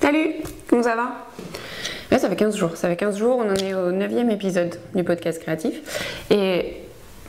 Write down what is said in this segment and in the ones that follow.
Salut, comment ça va? Là, ça fait 15 jours. Ça fait 15 jours, on en est au 9e épisode du podcast créatif. Et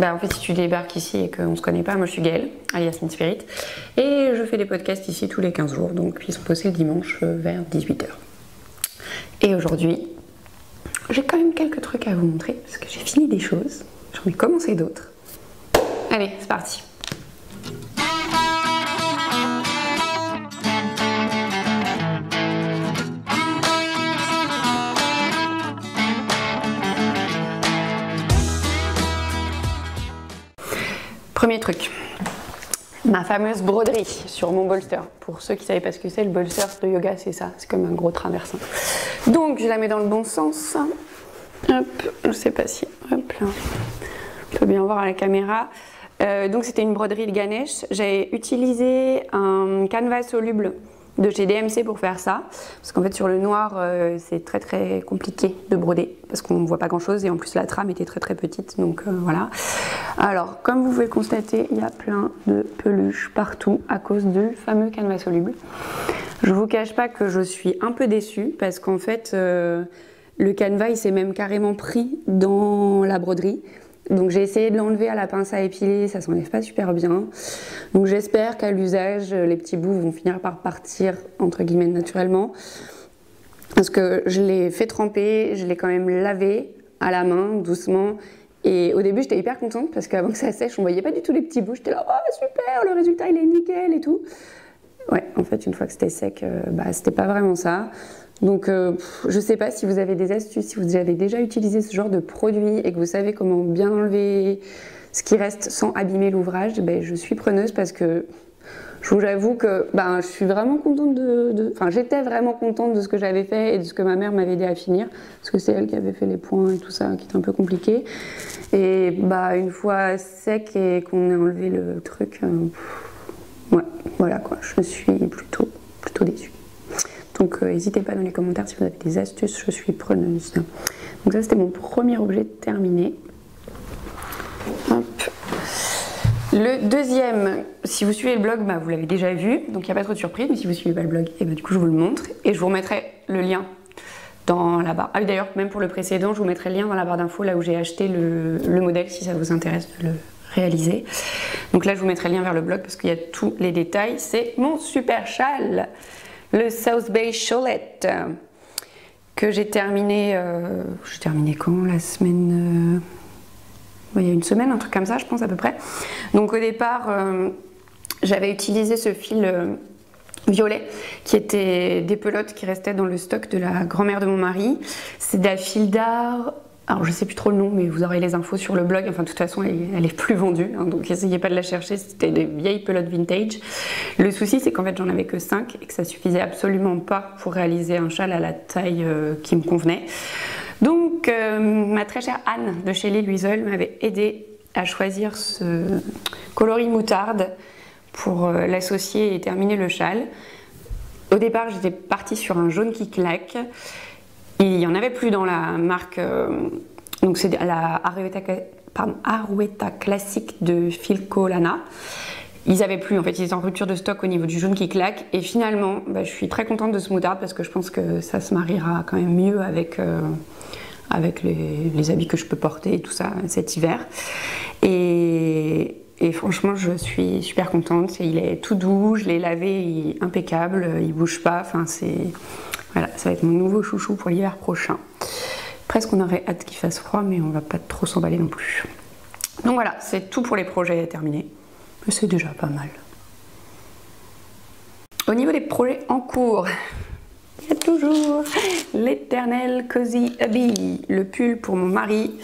en fait, si tu débarques ici et qu'on ne se connaît pas, moi je suis Gaëlle, alias Mint Spirit. Et je fais des podcasts ici tous les 15 jours. Donc ils sont postés le dimanche vers 18h. Et aujourd'hui, j'ai quand même quelques trucs à vous montrer parce que j'ai fini des choses. J'en ai commencé d'autres. Allez, c'est parti. Premier truc, ma fameuse broderie sur mon bolster. Pour ceux qui ne savaient pas ce que c'est, le bolster de yoga, c'est ça, c'est comme un gros traversin. Donc je la mets dans le bon sens. Hop, je ne sais pas si, hop là, on peut bien voir à la caméra. Donc c'était une broderie de Ganesh. J'ai utilisé un canevas soluble de chez DMC pour faire ça, parce qu'en fait sur le noir c'est très compliqué de broder parce qu'on ne voit pas grand chose et en plus la trame était très petite, donc voilà. Alors comme vous pouvez le constater, il y a plein de peluches partout à cause du fameux canevas soluble. Je vous cache pas que je suis un peu déçue parce qu'en fait le canevas il s'est même carrément pris dans la broderie. Donc j'ai essayé de l'enlever à la pince à épiler, ça s'enlève pas super bien. Donc j'espère qu'à l'usage, les petits bouts vont finir par partir entre guillemets naturellement. Parce que je l'ai fait tremper, je l'ai quand même lavé à la main, doucement. Et au début j'étais hyper contente parce qu'avant que ça sèche, on voyait pas du tout les petits bouts. J'étais là, oh super, le résultat il est nickel et tout. Ouais, en fait une fois que c'était sec, c'était pas vraiment ça. Donc je sais pas si vous avez des astuces, si vous avez déjà utilisé ce genre de produit et que vous savez comment bien enlever ce qui reste sans abîmer l'ouvrage, je suis preneuse parce que je vous avoue que je suis vraiment contente j'étais vraiment contente de ce que j'avais fait et de ce que ma mère m'avait aidé à finir, parce que c'est elle qui avait fait les points et tout ça qui était un peu compliqué. Et une fois sec et qu'on ait enlevé le truc, ouais, voilà quoi, je suis plutôt déçue. Donc n'hésitez pas dans les commentaires si vous avez des astuces, je suis preneuse. Donc ça c'était mon premier objet terminé. Hop. Le deuxième, si vous suivez le blog, vous l'avez déjà vu, donc il n'y a pas trop de surprise, mais si vous suivez pas le blog, du coup je vous le montre et je vous remettrai le lien dans la barre. Ah oui d'ailleurs, même pour le précédent, je vous mettrai le lien dans la barre d'infos là où j'ai acheté le modèle si ça vous intéresse de le réaliser. Donc là je vous mettrai le lien vers le blog parce qu'il y a tous les détails. C'est mon super châle, le South Bay Cholette, que j'ai terminé, quand? La semaine... il y a une semaine, un truc comme ça, je pense à peu près. Donc au départ, j'avais utilisé ce fil violet, qui était des pelotes qui restaient dans le stock de la grand-mère de mon mari. C'est de la fil d'art... Alors je sais plus trop le nom, mais vous aurez les infos sur le blog. Enfin de toute façon elle est plus vendue, hein, donc essayez pas de la chercher, c'était des vieilles pelotes vintage. Le souci c'est qu'en fait j'en avais que 5 et que ça suffisait absolument pas pour réaliser un châle à la taille qui me convenait. Donc ma très chère Anne de chez Lille Luisol m'avait aidé à choisir ce coloris moutarde pour l'associer et terminer le châle. Au départ j'étais partie sur un jaune qui claque. Il n'y en avait plus dans la marque, donc c'est la Arouetta classique de Filco Lana. Ils n'avaient plus, en fait, ils étaient en rupture de stock au niveau du jaune qui claque. Et finalement, je suis très contente de ce moutarde parce que je pense que ça se mariera quand même mieux avec les habits que je peux porter et tout ça cet hiver. Et franchement, je suis super contente. Il est tout doux, je l'ai lavé, il est impeccable, il bouge pas. Enfin, voilà, ça va être mon nouveau chouchou pour l'hiver prochain. Presque on aurait hâte qu'il fasse froid, mais on va pas trop s'emballer non plus. Donc voilà, c'est tout pour les projets terminés. Mais c'est déjà pas mal. Au niveau des projets en cours, il y a toujours l'éternel Cozy Hubby, le pull pour mon mari.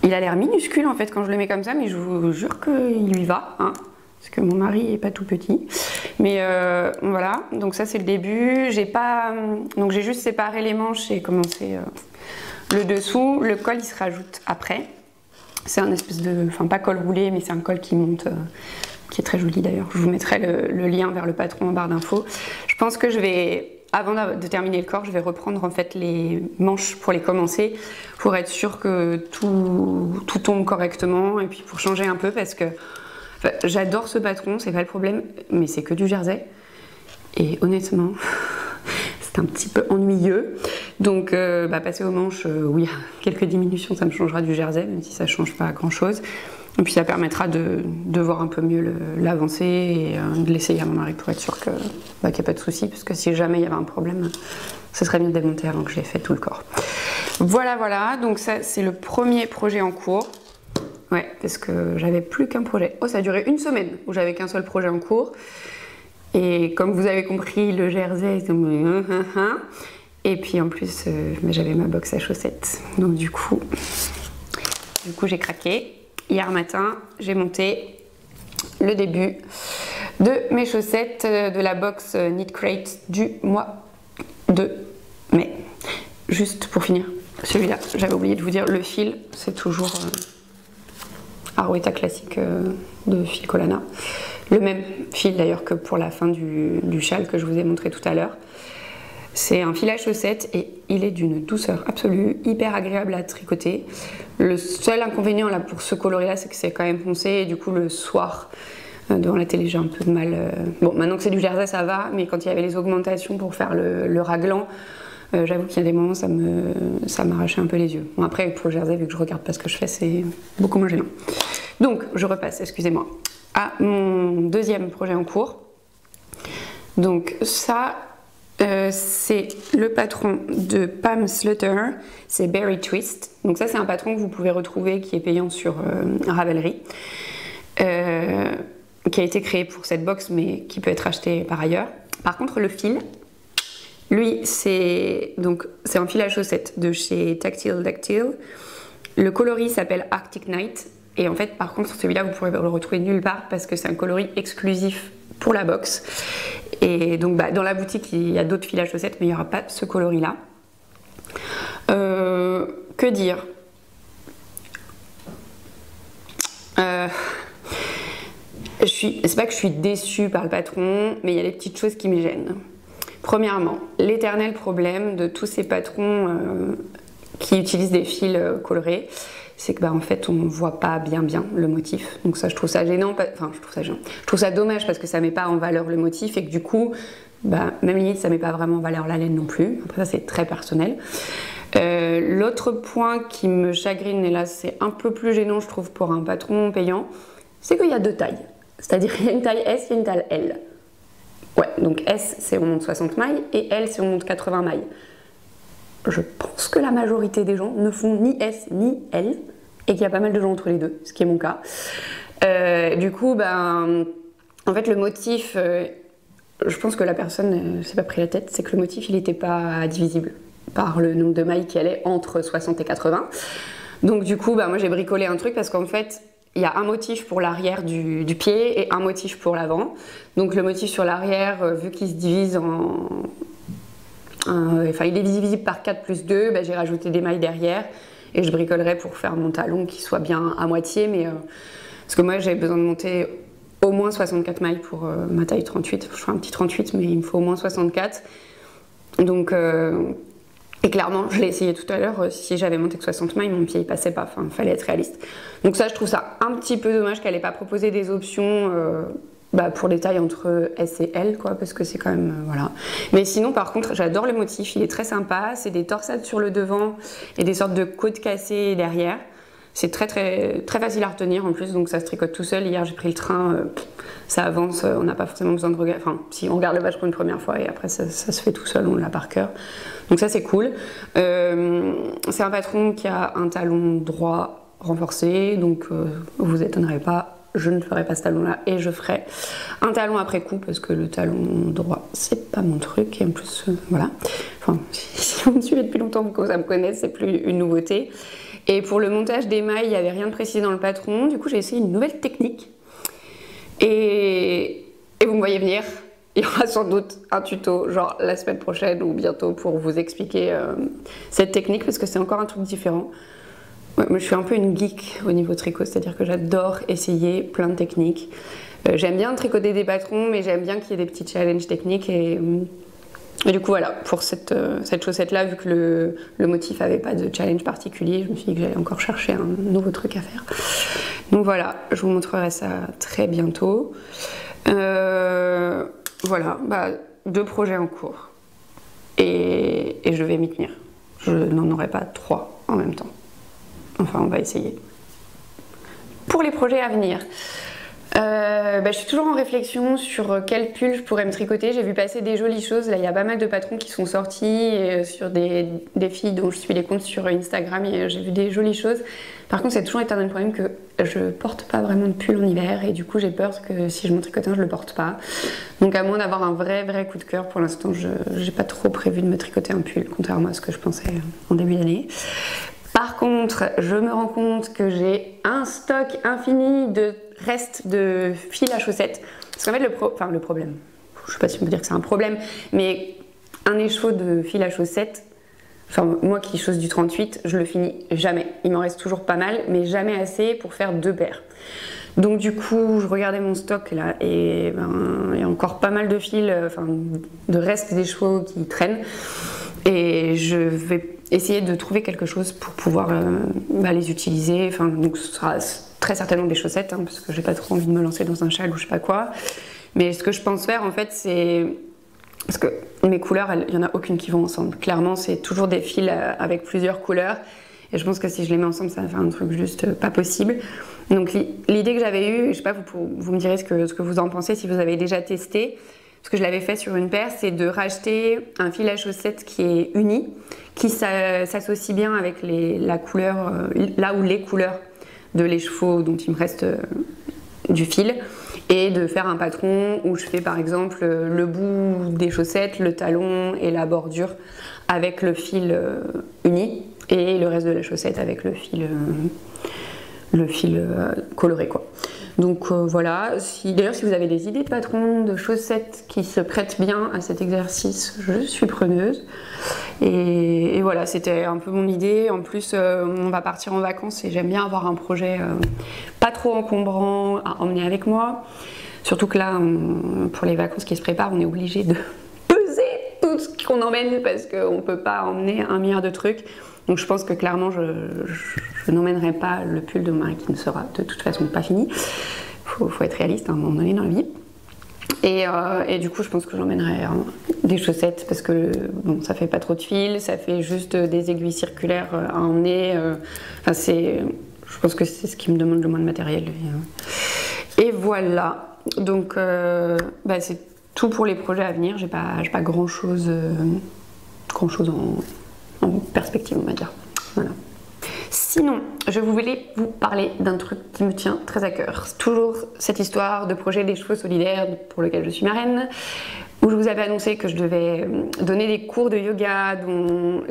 Il a l'air minuscule en fait quand je le mets comme ça, mais je vous jure qu'il lui va, hein, parce que mon mari est pas tout petit. Mais voilà, donc ça c'est le début. Donc j'ai juste séparé les manches et commencé le dessous. Le col il se rajoute après. C'est un espèce de, pas col roulé, mais c'est un col qui monte, qui est très joli d'ailleurs. Je vous mettrai le lien vers le patron en barre d'infos. Je pense que je vais, avant de terminer le corps, je vais reprendre en fait les manches pour les commencer, pour être sûr que tout tombe correctement et puis pour changer un peu parce que j'adore ce patron, c'est pas le problème, mais c'est que du jersey. Et honnêtement, c'est un petit peu ennuyeux. Donc passer aux manches, oui, quelques diminutions, ça me changera du jersey, même si ça ne change pas grand chose. Et puis ça permettra de voir un peu mieux l'avancée et de l'essayer à mon mari pour être sûr qu'il n'y a pas de souci, parce que si jamais il y avait un problème, ce serait bien de démonter avant que j'ai fait tout le corps. Voilà, donc ça c'est le premier projet en cours. Ouais, parce que j'avais plus qu'un projet. Oh, ça a duré une semaine où j'avais qu'un seul projet en cours. Et comme vous avez compris, le jersey, et puis en plus, j'avais ma box à chaussettes. Donc du coup j'ai craqué. Hier matin, j'ai monté le début de mes chaussettes de la box Knit Crate du mois de mai. Juste pour finir, celui-là, j'avais oublié de vous dire, le fil, c'est toujours Arweta classique de fil Collana. Le même fil d'ailleurs que pour la fin du châle que je vous ai montré tout à l'heure. C'est un fil à chaussettes et il est d'une douceur absolue, hyper agréable à tricoter. Le seul inconvénient là pour ce coloris là, c'est que c'est quand même foncé et du coup le soir devant la télé j'ai un peu de mal. Bon, maintenant que c'est du jersey ça va, mais quand il y avait les augmentations pour faire le raglan, j'avoue qu'il y a des moments ça m'arrachait un peu les yeux. Bon, après pour le jersey, vu que je regarde pas ce que je fais, c'est beaucoup moins gênant. Donc je repasse, excusez-moi, à mon deuxième projet en cours. Donc ça, c'est le patron de Pam Slutter, c'est Berry Twist. Donc ça c'est un patron que vous pouvez retrouver qui est payant sur Ravelry, qui a été créé pour cette box mais qui peut être acheté par ailleurs. Par contre le fil, lui c'est un fil à chaussettes de chez Tactile Dactyle. Le coloris s'appelle Arctic Night et en fait par contre celui-là vous pourrez le retrouver nulle part parce que c'est un coloris exclusif pour la box. Et donc dans la boutique il y a d'autres fils à chaussettes mais il n'y aura pas ce coloris là. Que dire, c'est pas que je suis déçue par le patron, mais il y a des petites choses qui me gênent. Premièrement, l'éternel problème de tous ces patrons qui utilisent des fils colorés, c'est que en fait on ne voit pas bien le motif. Donc ça je trouve ça gênant, enfin je trouve ça gênant. Je trouve ça dommage parce que ça met pas en valeur le motif et que du coup, même limite ça met pas vraiment en valeur la laine non plus. Après ça c'est très personnel. L'autre point qui me chagrine, et là c'est un peu plus gênant je trouve pour un patron payant, c'est qu'il y a deux tailles. C'est-à-dire qu'il y a une taille S et une taille L. Ouais, donc S c'est on monte 60 mailles et L c'est on monte 80 mailles. Je pense que la majorité des gens ne font ni S ni L et qu'il y a pas mal de gens entre les deux, ce qui est mon cas. Du coup, en fait le motif, je pense que la personne s'est pas pris la tête, c'est que le motif il n'était pas divisible par le nombre de mailles qui allait entre 60 et 80. Donc du coup, moi j'ai bricolé un truc parce qu'en fait, il y a un motif pour l'arrière du pied et un motif pour l'avant. Donc le motif sur l'arrière, vu qu'il se divise il est divisible par 4 plus 2, j'ai rajouté des mailles derrière et je bricolerai pour faire mon talon qui soit bien à moitié, mais parce que moi j'ai besoin de monter au moins 64 mailles pour ma taille 38. Je fais un petit 38 mais il me faut au moins 64. Donc et clairement, je l'ai essayé tout à l'heure, si j'avais monté que 60 mailles, mon pied il passait pas, il fallait être réaliste. Donc ça, je trouve ça un petit peu dommage qu'elle ait pas proposé des options pour les tailles entre S et L, quoi, parce que c'est quand même, voilà. Mais sinon, par contre, j'adore le motif, il est très sympa, c'est des torsades sur le devant et des sortes de côtes cassées derrière. C'est très facile à retenir en plus, donc ça se tricote tout seul. Hier, j'ai pris le train, ça avance, on n'a pas forcément besoin de regarder. Enfin, si on regarde le badge pour une première fois et après ça se fait tout seul, on l'a par cœur. Donc ça, c'est cool. C'est un patron qui a un talon droit renforcé, donc vous étonnerez pas, je ne ferai pas ce talon-là et je ferai un talon après coup parce que le talon droit, c'est pas mon truc et en plus, voilà. Enfin, si vous me suivez depuis longtemps, vous commencez à me connaître, c'est plus une nouveauté. Et pour le montage des mailles, il n'y avait rien de précis dans le patron. Du coup, j'ai essayé une nouvelle technique. Et vous me voyez venir. Il y aura sans doute un tuto, genre la semaine prochaine ou bientôt, pour vous expliquer cette technique, parce que c'est encore un truc différent. Ouais, moi, je suis un peu une geek au niveau tricot, c'est-à-dire que j'adore essayer plein de techniques. J'aime bien tricoter des patrons, mais j'aime bien qu'il y ait des petits challenges techniques. Et du coup voilà, pour cette chaussette là, vu que le motif n'avait pas de challenge particulier, je me suis dit que j'allais encore chercher un nouveau truc à faire. Donc voilà, je vous montrerai ça très bientôt. Voilà, 2 projets en cours. et je vais m'y tenir. Je n'en aurai pas 3 en même temps. Enfin, on va essayer. Pour les projets à venir, je suis toujours en réflexion sur quel pull je pourrais me tricoter. J'ai vu passer des jolies choses. Là, il y a pas mal de patrons qui sont sortis sur des filles dont je suis les comptes sur Instagram. J'ai vu des jolies choses. Par contre, c'est toujours éternel problème que je porte pas vraiment de pull en hiver et du coup, j'ai peur que si je m'en tricote un, je le porte pas. Donc, à moins d'avoir un vrai coup de cœur, pour l'instant, je n'ai pas trop prévu de me tricoter un pull, contrairement à ce que je pensais en début d'année. Par contre, je me rends compte que j'ai un stock infini de restes de fil à chaussettes. Parce qu'en fait, le problème, je sais pas si on peut dire que c'est un problème, mais un écheveau de fil à chaussettes, enfin moi qui chausse du 38, je le finis jamais. Il m'en reste toujours pas mal, mais jamais assez pour faire 2 paires. Donc du coup, je regardais mon stock là et il y a encore pas mal de fils, de restes d'écheveaux qui traînent. Et je vais essayer de trouver quelque chose pour pouvoir les utiliser. Donc ce sera très certainement des chaussettes, hein, parce que j'ai pas trop envie de me lancer dans un châle ou je sais pas quoi. Mais ce que je pense faire en fait, c'est... Parce que mes couleurs, il y en a aucune qui vont ensemble. Clairement, c'est toujours des fils avec plusieurs couleurs. Et je pense que si je les mets ensemble, ça va faire un truc juste pas possible. Donc l'idée que j'avais eue, je sais pas, vous me direz ce que vous en pensez si vous avez déjà testé. Ce que je l'avais fait sur une paire, c'est de racheter un fil à chaussettes qui est uni, qui s'associe bien avec la couleur, là où les couleurs de l'écheveau dont il me reste du fil, et de faire un patron où je fais par exemple le bout des chaussettes, le talon et la bordure avec le fil uni, et le reste de la chaussette avec le fil coloré quoi. Donc voilà, d'ailleurs si vous avez des idées de patrons, de chaussettes qui se prêtent bien à cet exercice, je suis preneuse. Et voilà, c'était un peu mon idée. En plus, on va partir en vacances et j'aime bien avoir un projet pas trop encombrant à emmener avec moi. Surtout que là, pour les vacances qui se préparent, on est obligé de peser tout ce qu'on emmène parce qu'on ne peut pas emmener 1 milliard de trucs. Donc je pense que clairement je n'emmènerai pas le pull de mon mari qui ne sera de toute façon pas fini. Faut être réaliste à un moment donné dans la vie. Et du coup je pense que j'emmènerai des chaussettes parce que bon, ça fait pas trop de fil, ça fait juste des aiguilles circulaires à emmener. Je pense que c'est ce qui me demande le moins de matériel. Et voilà. Donc c'est tout pour les projets à venir. J'ai pas grand chose en perspective, on va dire. Voilà. Sinon, je voulais vous parler d'un truc qui me tient très à cœur. C'est toujours cette histoire de projet des chevaux solidaires pour lequel je suis marraine, où je vous avais annoncé que je devais donner des cours de yoga dont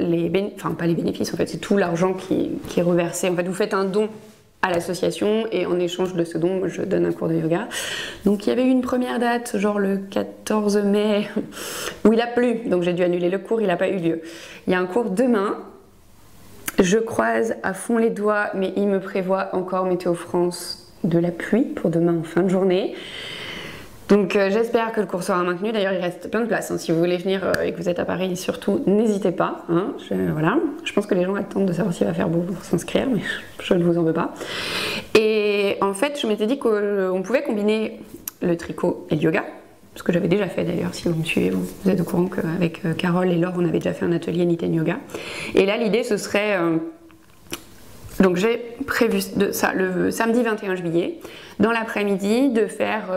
pas les bénéfices, en fait, c'est tout l'argent qui est reversé. En fait, vous faites un don à l'association et en échange de ce don, je donne un cours de yoga. Donc il y avait eu une première date, genre le 14 mai, où il a plu, donc j'ai dû annuler le cours, il n'a pas eu lieu. Il y a un cours demain, je croise à fond les doigts, mais il me prévoit encore Météo France de la pluie pour demain en fin de journée. Donc j'espère que le cours sera maintenu. D'ailleurs il reste plein de places, hein. Si vous voulez venir et que vous êtes à Paris, surtout n'hésitez pas, hein. Voilà. Je pense que les gens attendent de savoir s'il va faire beau pour s'inscrire, mais je ne vous en veux pas. Et en fait je m'étais dit qu'on pouvait combiner le tricot et le yoga, ce que j'avais déjà fait d'ailleurs. Si vous me suivez, vous êtes au courant qu'avec Carole et Laure on avait déjà fait un atelier Niten Yoga. Et là l'idée ce serait... Donc j'ai prévu ça le samedi 21 juillet, dans l'après-midi, de faire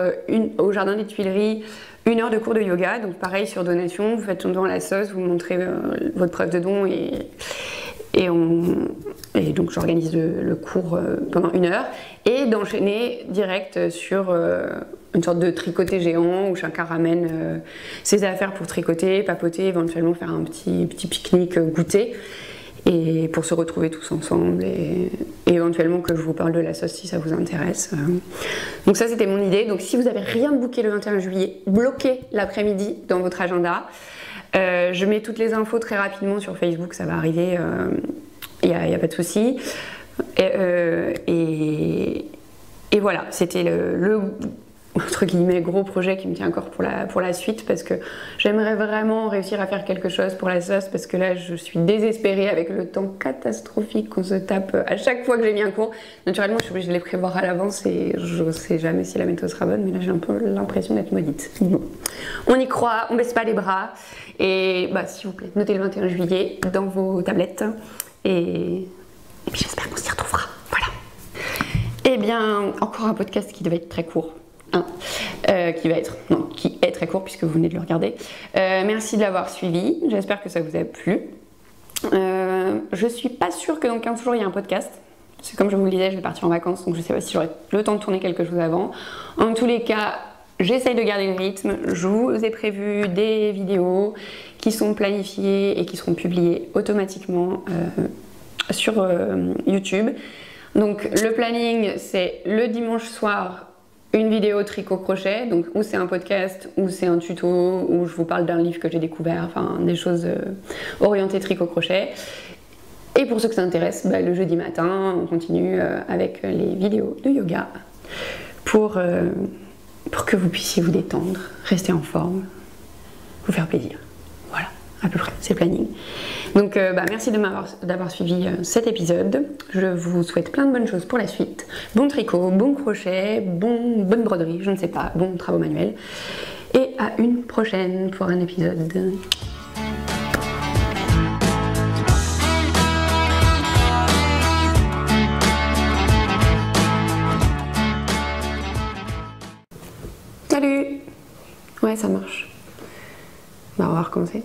au Jardin des Tuileries 1 heure de cours de yoga. Donc pareil sur donation, vous faites ton don à la sauce, vous montrez votre preuve de don et donc j'organise le cours pendant 1 heure et d'enchaîner direct sur une sorte de tricoté géant où chacun ramène ses affaires pour tricoter, papoter, éventuellement faire un petit pique-nique goûter. Et pour se retrouver tous ensemble et éventuellement que je vous parle de la sauce si ça vous intéresse. Donc ça c'était mon idée. Donc si vous n'avez rien de booké le 21 juillet, bloquez l'après-midi dans votre agenda. Je mets toutes les infos très rapidement sur Facebook, ça va arriver, il n'y a pas de souci. Et voilà, c'était entre guillemets gros projet qui me tient encore pour la suite, parce que j'aimerais vraiment réussir à faire quelque chose pour la sauce, parce que là je suis désespérée avec le temps catastrophique qu'on se tape à chaque fois que j'ai mis un cours. Naturellement je suis obligée de les prévoir à l'avance et je sais jamais si la méthode sera bonne, mais là j'ai un peu l'impression d'être maudite. Bon. On y croit, on baisse pas les bras, et bah s'il vous plaît, notez le 21 juillet dans vos tablettes, et puis j'espère qu'on s'y retrouvera. Voilà. Et bien, encore un podcast qui devait être très court. Qui est très court puisque vous venez de le regarder. Merci de l'avoir suivi, j'espère que ça vous a plu. Je suis pas sûre que dans 15 jours il y ait un podcast. C'est comme je vous le disais, je vais partir en vacances, donc je sais pas si j'aurai le temps de tourner quelque chose avant. En tous les cas, j'essaye de garder le rythme. Je vous ai prévu des vidéos qui sont planifiées et qui seront publiées automatiquement sur YouTube. Donc le planning, c'est le dimanche soir, une vidéo tricot-crochet, donc ou c'est un podcast, ou c'est un tuto, où je vous parle d'un livre que j'ai découvert, enfin des choses orientées tricot-crochet. Et pour ceux que ça intéresse, bah, le jeudi matin, on continue avec les vidéos de yoga pour que vous puissiez vous détendre, rester en forme, vous faire plaisir. Voilà, à peu près, c'est le planning. Donc merci d'avoir suivi cet épisode. Je vous souhaite plein de bonnes choses pour la suite. Bon tricot, bon crochet, bonne broderie, je ne sais pas, bons travaux manuels. Et à une prochaine pour un épisode. Salut! Ouais, ça marche. Bah, on va recommencer.